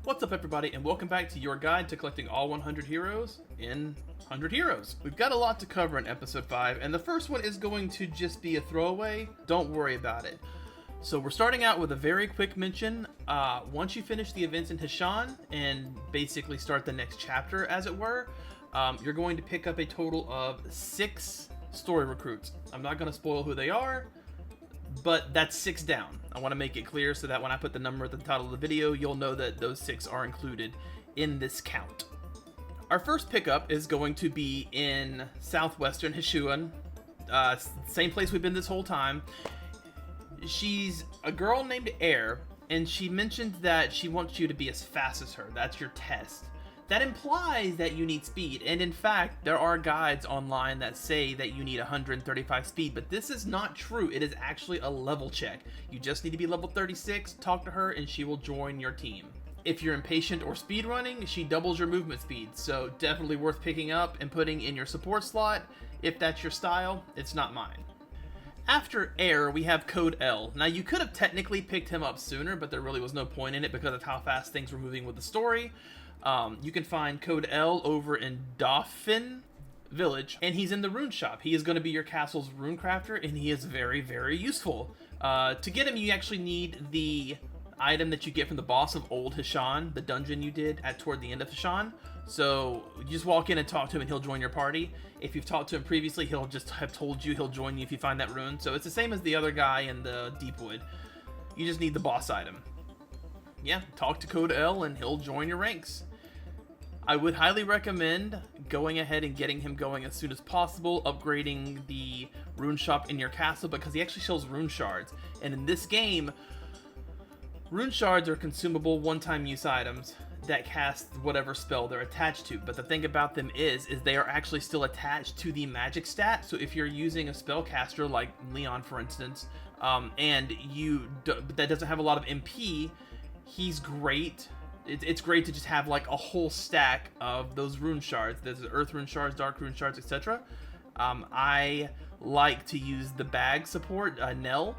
What's up everybody, and welcome back to your guide to collecting all 100 heroes in 100 Heroes. We've got a lot to cover in episode 5, and the first one is going to just be a throwaway. Don't worry about it. So we're starting out with a very quick mention. Once you finish the events in Hishan and basically start the next chapter, as it were, you're going to pick up a total of 6 story recruits. I'm not going to spoil who they are, but that's 6 down. I want to make it clear so that when I put the number at the title of the video, you'll know that those 6 are included in this count. Our first pickup is going to be in southwestern Hishan, same place we've been this whole time. She's a girl named Aire, and she mentioned that she wants you to be as fast as her. That's your test. That implies that you need speed, and in fact, there are guides online that say that you need 135 speed, but this is not true. It is actually a level check. You just need to be level 36, talk to her, and she will join your team. If you're impatient or speedrunning, she doubles your movement speed, so definitely worth picking up and putting in your support slot. If that's your style, it's not mine. After Aire, we have Code L. Now, you could have technically picked him up sooner, but there really was no point in it because of how fast things were moving with the story. You can find Code L over in Dauphin Village, and he's in the rune shop. He is going to be your castle's rune crafter, and he is very, very useful. To get him, you actually need the item that you get from the boss of Old Hishan, the dungeon you did toward the end of Hishan. So you just walk in and talk to him, and he'll join your party. If you've talked to him previously, he'll just have told you he'll join you if you find that rune. So it's the same as the other guy in the Deepwood. You just need the boss item. Yeah, talk to Code L, and he'll join your ranks. I would highly recommend going ahead and getting him going as soon as possible, upgrading the rune shop in your castle, because he actually sells rune shards. And in this game, rune shards are consumable one-time use items that cast whatever spell they're attached to. But the thing about them is they are actually still attached to the magic stat. So if you're using a spellcaster like Leon, for instance, and that doesn't have a lot of MP, he's great. It's great to just have like a whole stack of those rune shards. There's earth rune shards, dark rune shards, etc. I like to use the bag support, Nell,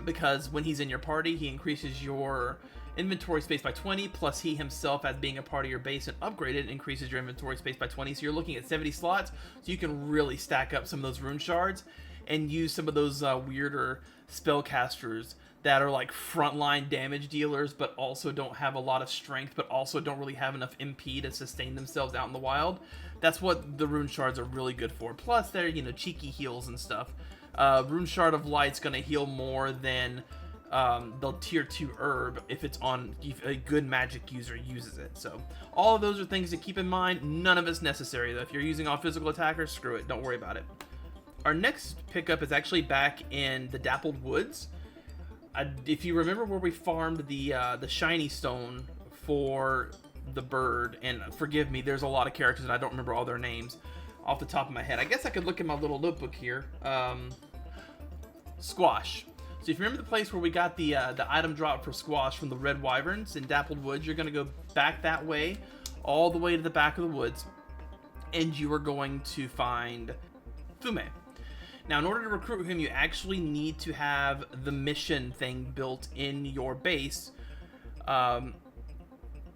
because when he's in your party, he increases your inventory space by 20, plus he himself, as being a part of your base and upgraded, increases your inventory space by 20. So you're looking at 70 slots, so you can really stack up some of those rune shards and use some of those weirder spellcasters that are like frontline damage dealers, but also don't have a lot of strength, but also don't really have enough MP to sustain themselves out in the wild. That's what the rune shards are really good for. Plus, they're, cheeky heals and stuff. Rune Shard of Light's gonna heal more than the tier 2 herb if a good magic user uses it. So all of those are things to keep in mind. None of it's necessary though. If you're using all physical attackers, screw it. Don't worry about it. Our next pickup is actually back in the Dappled Woods. If you remember where we farmed the shiny stone for the bird, and forgive me, there's a lot of characters and I don't remember all their names off the top of my head. I guess I could look in my little notebook here. Squash. So if you remember the place where we got the item drop for Squash from the Red Wyverns in Dappled Woods, you're going to go back that way, all the way to the back of the woods, and you are going to find Fume. Now, in order to recruit him, you actually need to have the mission thing built in your base,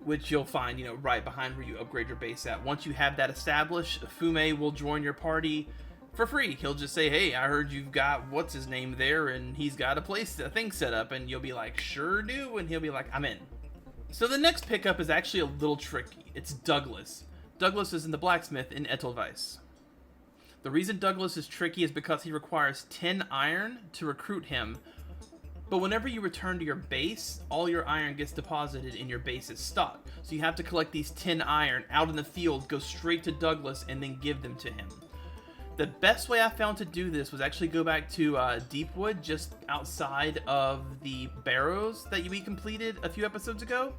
which you'll find, right behind where you upgrade your base at. Once you have that established, Fume will join your party for free. He'll just say, hey, I heard you've got what's his name there, and he's got a thing set up, and you'll be like, sure do, and he'll be like, I'm in. So the next pickup is actually a little tricky. It's Douglas. Douglas is in the blacksmith in Edelweiss. The reason Douglas is tricky is because he requires 10 iron to recruit him, but whenever you return to your base, all your iron gets deposited in your base's stock. So you have to collect these 10 iron out in the field, go straight to Douglas, and then give them to him. The best way I found to do this was actually go back to Deepwood, just outside of the barrows that we completed a few episodes ago.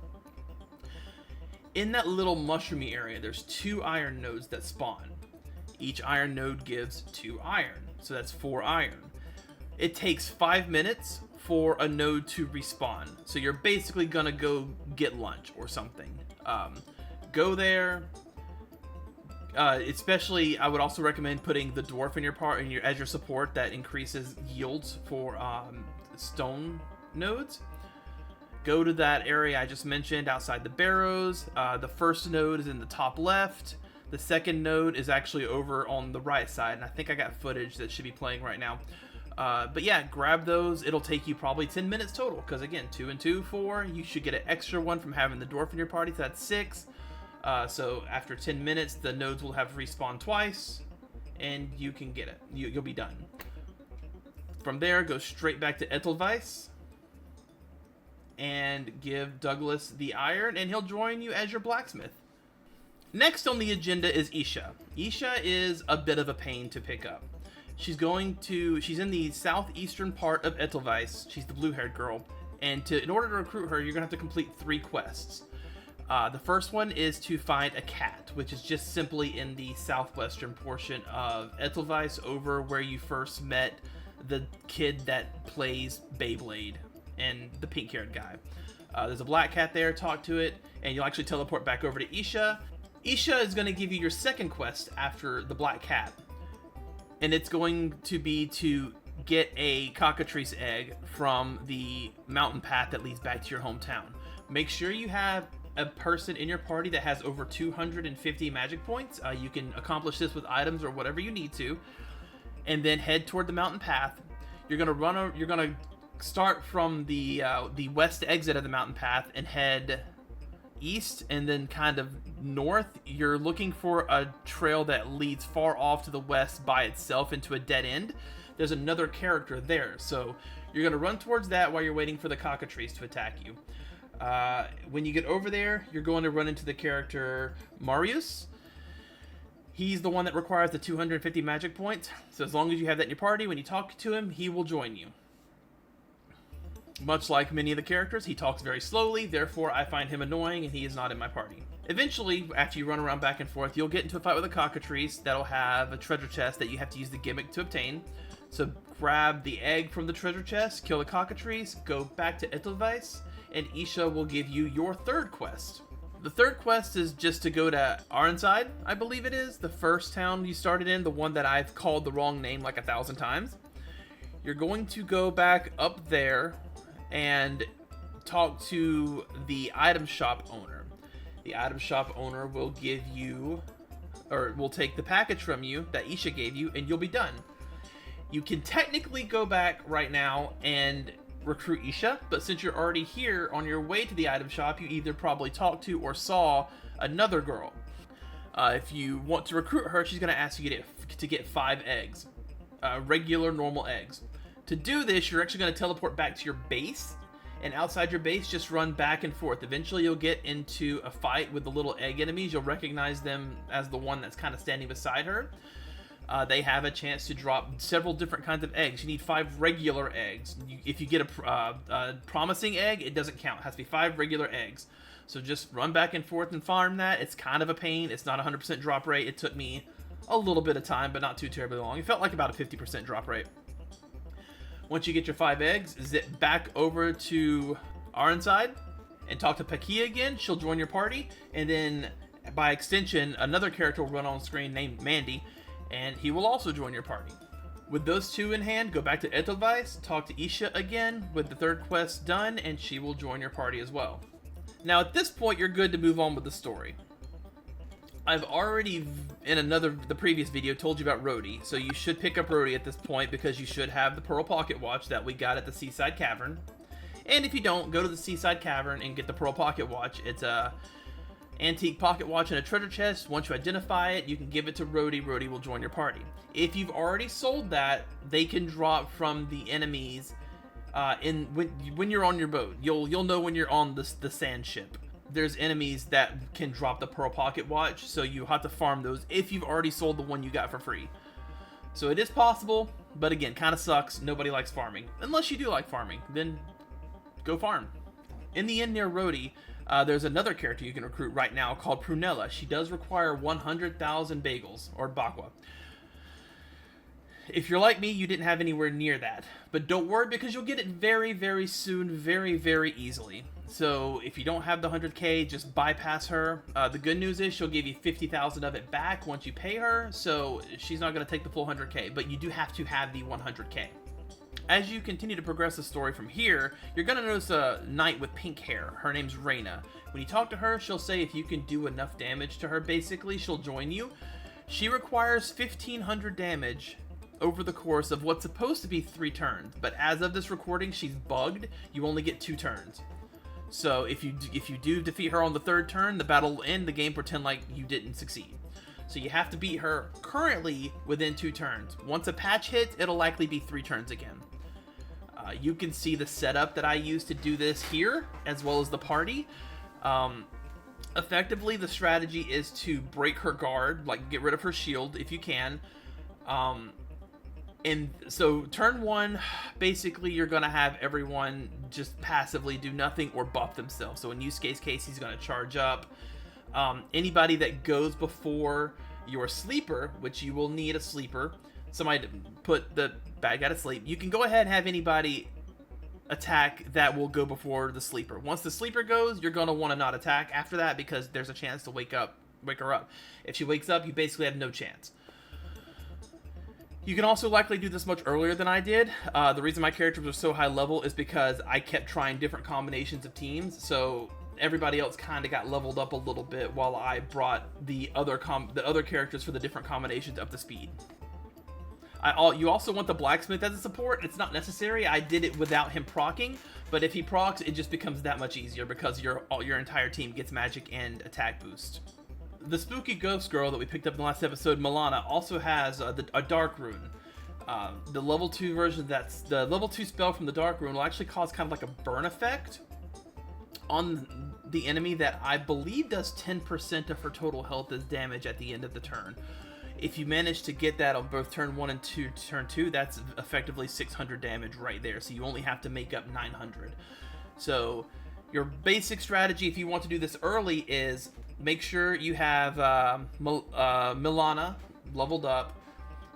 In that little mushroomy area, there's 2 iron nodes that spawn. Each iron node gives 2 iron, so that's 4 iron. It takes 5 minutes for a node to respawn, so you're basically gonna go get lunch or something. Go there. Especially, I would also recommend putting the dwarf in your as your support. That increases yields for stone nodes. go to that area I just mentioned outside the barrows. The first node is in the top left. The second node is actually over on the right side, and I think I got footage that should be playing right now. But yeah, grab those. It'll take you probably 10 minutes total, because again, 2 and 2, 4. You should get an extra one from having the dwarf in your party, so that's 6. So after 10 minutes, the nodes will have respawned twice, and you can get it. You'll be done. From there, go straight back to Edelweiss and give Douglas the iron, and he'll join you as your blacksmith. Next on the agenda is Isha. Isha is a bit of a pain to pick up. She's in the southeastern part of Edelweiss. She's the blue-haired girl, and in order to recruit her, you're gonna have to complete 3 quests. The first one is to find a cat, which is just simply in the southwestern portion of Edelweiss, over where you first met the kid that plays Beyblade and the pink-haired guy. There's a black cat there, talk to it, and you'll actually teleport back over to Isha. Isha is going to give you your second quest after the black cat, and it's going to be to get a cockatrice egg from the mountain path that leads back to your hometown. Make sure you have a person in your party that has over 250 magic points. You can accomplish this with items or whatever you need to, and then head toward the mountain path. You're gonna start from the west exit of the mountain path and head east, and then kind of north. You're looking for a trail that leads far off to the west by itself into a dead end. There's another character there, so you're gonna run towards that while you're waiting for the cockatrice to attack you. When you get over there, you're going to run into the character Maureus. He's the one that requires the 250 magic points, so as long as you have that in your party, when you talk to him, he will join you. Much like many of the characters, he talks very slowly, therefore I find him annoying and he is not in my party. Eventually, after you run around back and forth, you'll get into a fight with a cockatrice that'll have a treasure chest that you have to use the gimmick to obtain. So grab the egg from the treasure chest, kill the cockatrice, go back to Edelweiss, and Isha will give you your third quest. The third quest is just to go to Aire, I believe it is, the first town you started in, the one that I've called the wrong name like 1,000 times. You're going to go back up there and talk to the item shop owner. The item shop owner will give you, or will take the package from you that Isha gave you, and you'll be done. You can technically go back right now and recruit Isha, but since you're already here on your way to the item shop, you either probably talked to or saw another girl. If you want to recruit her, she's going to ask you to get 5 eggs, regular normal eggs. To do this, you're actually going to teleport back to your base, and outside your base, just run back and forth. Eventually, you'll get into a fight with the little egg enemies. You'll recognize them as the one that's kind of standing beside her. They have a chance to drop several different kinds of eggs. You need 5 regular eggs. If you get a promising egg, it doesn't count. It has to be 5 regular eggs. So just run back and forth and farm that. It's kind of a pain. It's not 100% drop rate. It took me a little bit of time, but not too terribly long. It felt like about a 50% drop rate. Once you get your 5 eggs, zip back over to Aire and talk to Paqui again. She'll join your party, and then by extension, another character will run on screen named Mandie, and he will also join your party. With those 2 in hand, go back to Edelweiss, talk to Isha again with the third quest done, and she will join your party as well. Now at this point, you're good to move on with the story. I've already, in the previous video, told you about Rody, so you should pick up Rody at this point because you should have the Pearl Pocket Watch that we got at the Seaside Cavern. And if you don't, go to the Seaside Cavern and get the Pearl Pocket Watch. It's a antique pocket watch in a treasure chest. Once you identify it, you can give it to Rody. Rody will join your party. If you've already sold that, they can drop from the enemies when you're on your boat. You'll know when you're on the sand ship. There's enemies that can drop the Pearl Pocket Watch, so you have to farm those if you've already sold the one you got for free. So it is possible, but again, kind of sucks. Nobody likes farming. Unless you do like farming, then go farm. In the inn near Rody, there's another character you can recruit right now called Prunella. She does require 100,000 bagels, or bakwa. If you're like me, you didn't have anywhere near that. But don't worry, because you'll get it very, very soon, very, very easily. So if you don't have the 100k, just bypass her. The good news is she'll give you 50,000 of it back once you pay her, so she's not going to take the full 100k, but you do have to have the 100k. As you continue to progress the story from here, you're going to notice a knight with pink hair. Her name's Reyna. When you talk to her, she'll say if you can do enough damage to her, basically, she'll join you. She requires 1,500 damage over the course of what's supposed to be 3 turns, but as of this recording, she's bugged. You only get 2 turns. So if you do defeat her on the 3rd turn, the battle will end, the game pretend like you didn't succeed. So you have to beat her currently within 2 turns. Once a patch hits, it'll likely be 3 turns again. You can see the setup that I use to do this here, as well as the party. Effectively, the strategy is to break her guard, like get rid of her shield if you can. And so turn 1, basically you're going to have everyone just passively do nothing or buff themselves. So in Yusuke's case, he's going to charge up. Anybody that goes before your sleeper, which you will need a sleeper, somebody to put the bad guy to sleep, you can go ahead and have anybody attack that will go before the sleeper. Once the sleeper goes, you're going to want to not attack after that because there's a chance to wake her up. If she wakes up, you basically have no chance. You can also likely do this much earlier than I did. The reason my characters were so high level is because I kept trying different combinations of teams, so everybody else kind of got leveled up a little bit while I brought the other characters for the different combinations up to speed. You also want the blacksmith as a support. It's not necessary. I did it without him proccing, but if he procs, it just becomes that much easier because your entire team gets magic and attack boost. The spooky ghost girl that we picked up in the last episode, Milana, also has a dark rune. The level 2 version, that's the level 2 spell from the dark rune, will actually cause kind of like a burn effect on the enemy that I believe does 10% of her total health as damage at the end of the turn. If you manage to get that on both turn 1 and turn 2, that's effectively 600 damage right there. So you only have to make up 900. So your basic strategy, if you want to do this early, is make sure you have Milana leveled up.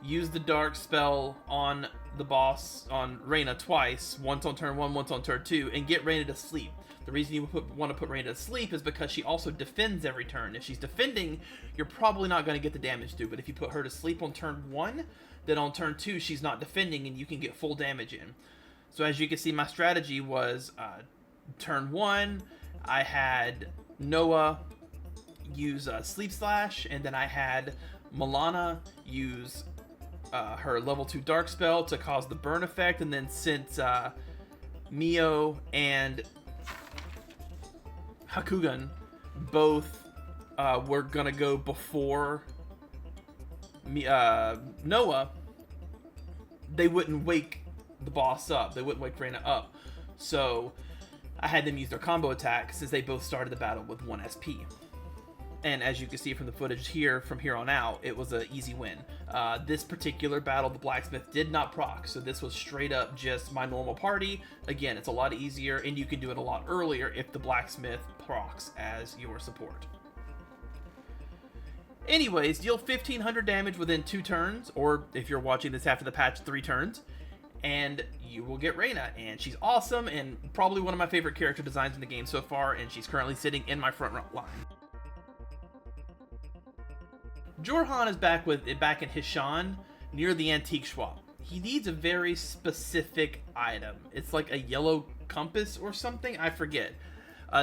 Use the dark spell on the boss, on Reyna, twice. Once on turn 1, once on turn 2, and get Reyna to sleep. The reason you want to put Reyna to sleep is because she also defends every turn. If she's defending, you're probably not going to get the damage through. But if you put her to sleep on turn 1, then on turn 2, she's not defending and you can get full damage in. So as you can see, my strategy was turn 1, I had Noah use Sleep Slash, and then I had Milana use her level 2 dark spell to cause the burn effect. And then since Mio and Hakugan both were gonna go before Noah, they wouldn't wake the boss up. They wouldn't wake Reyna up. So I had them use their combo attack since they both started the battle with 1 SP. And as you can see from the footage here, from here on out, it was an easy win. This particular battle, the blacksmith did not proc, so this was straight up just my normal party. Again, it's a lot easier, and you can do it a lot earlier if the blacksmith procs as your support. Anyways, deal 1,500 damage within 2 turns, or if you're watching this after the patch, 3 turns, and you will get Reyna. And she's awesome, and probably one of my favorite character designs in the game so far, and she's currently sitting in my front line. Jorhan is back in Hishan near the antique shop. He needs a very specific item. It's like a yellow compass or something, I forget.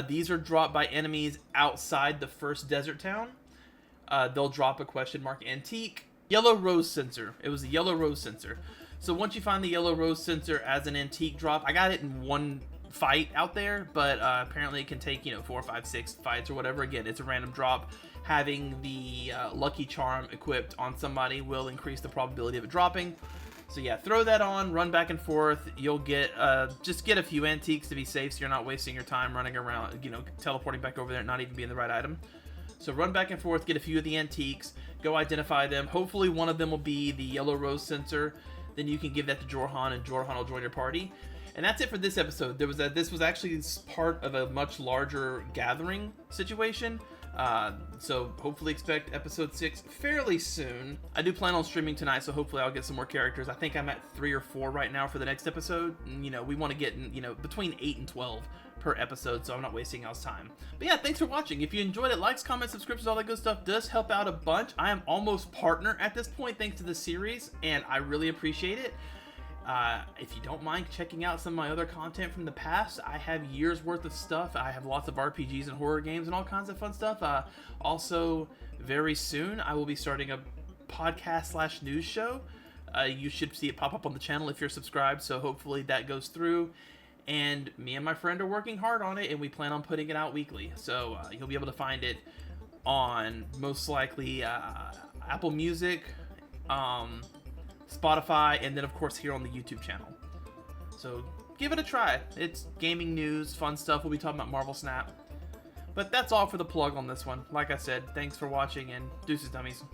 These are dropped by enemies outside the first desert town. They'll drop a question mark antique. Yellow rose sensor. It was a yellow rose sensor. So once you find the yellow rose sensor as an antique drop, I got it in one fight out there, but apparently it can take 4, 5, 6 fights or whatever. Again, it's a random drop. Having the lucky charm equipped on somebody will increase the probability of it dropping. So yeah, throw that on, run back and forth. You'll get just get a few antiques to be safe, so you're not wasting your time running around, teleporting back over there and not even being the right item. So run back and forth, get a few of the antiques, go identify them. Hopefully one of them will be the yellow rose sensor. Then you can give that to Jorhan, and Jorhan will join your party. And that's it for this episode. This was actually part of a much larger gathering situation. So hopefully expect episode 6 fairly soon. I do plan on streaming tonight, so hopefully I'll get some more characters. I think I'm at 3 or 4 right now for the next episode. We want to get between 8 and 12 per episode, so I'm not wasting y'all's time. But yeah, thanks for watching. If you enjoyed it, likes, comments, subscriptions, all that good stuff does help out a bunch. I am almost partner at this point thanks to the series, and I really appreciate it. If you don't mind checking out some of my other content from the past, I have years worth of stuff. I have lots of RPGs and horror games and all kinds of fun stuff. Also, very soon, I will be starting a podcast / news show. You should see it pop up on the channel if you're subscribed, so hopefully that goes through. And me and my friend are working hard on it, and we plan on putting it out weekly. So you'll be able to find it on most likely Apple Music, Spotify, and then of course here on the YouTube channel. So give it a try. It's gaming news, fun stuff. We'll be talking about Marvel Snap. But that's all for the plug on this one. Like I said, thanks for watching, and deuces, dummies.